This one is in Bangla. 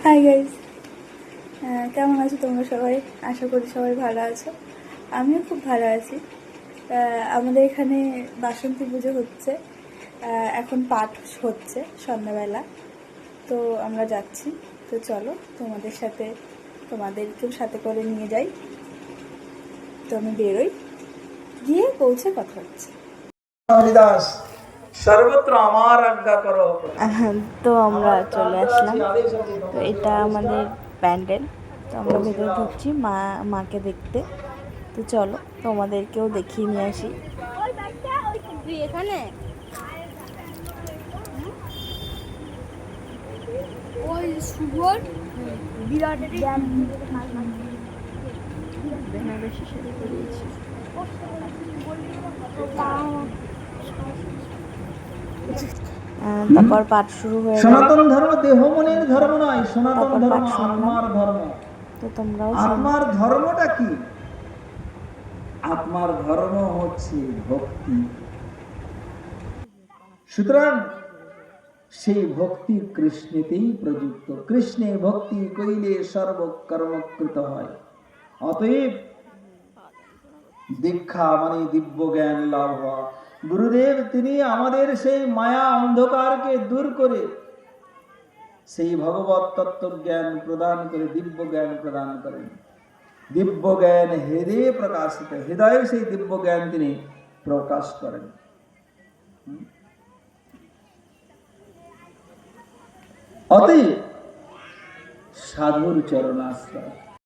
হাই গাইজ, কেমন আছো তোমরা সবাই? আশা করি সবাই ভালো আছো। আমিও খুব ভালো আছি। আমাদের এখানে বাসন্তী পুজো হচ্ছে, এখন পাঠ হচ্ছে সন্ধ্যাবেলা। তো আমরা যাচ্ছি, তো চলো তোমাদেরকেও সাথে করে নিয়ে যাই। তো আমি বেরোই, গিয়ে পৌঁছে কথা হচ্ছে। হরিদাস সর্বত্র আমার আজ্ঞা করো। তো আমরা চলে আসলাম। তো এটা আমাদের প্যান্ডেল। তো আমরা ভেতরে ঢুকছি মাকে দেখতে। তো চলো তোমাদেরকেও দেখিয়ে নিয়ে আসি। এখানে ওই শুভর বিরাট বেনারসি শাড়ি পরিয়েছি। তারপর পাঠ শুরু হয়ে গেল। সনাতন ধর্ম দেহ মনের ধর্ম নয়, সনাতন ধর্ম আত্মার ধর্ম। তো তোমরাও আত্মার ধর্মটা কি? আত্মার ধর্ম হচ্ছে ভক্তি। সুতরাং সেই ভক্তি কৃষ্ণেতেই প্রযুক্ত। কৃষ্ণে ভক্তি কইলে সর্বকর্মকৃত হয়। অতএব দীক্ষা মানে দিব্য জ্ঞান লাভ হওয়া। গুরুদেব তিনি আমাদের সেই মায়া অন্ধকারকে দূর করে সেই ভগবত তত্ত্ব জ্ঞান প্রদান করে দিব্য জ্ঞান প্রদান করেন। দিব্য জ্ঞান হৃদয়ে প্রকাশিত, হৃদয়ে সেই দিব্য জ্ঞান তিনি প্রকাশ করেন। অতএব সাধুর চরণাশ্রয়।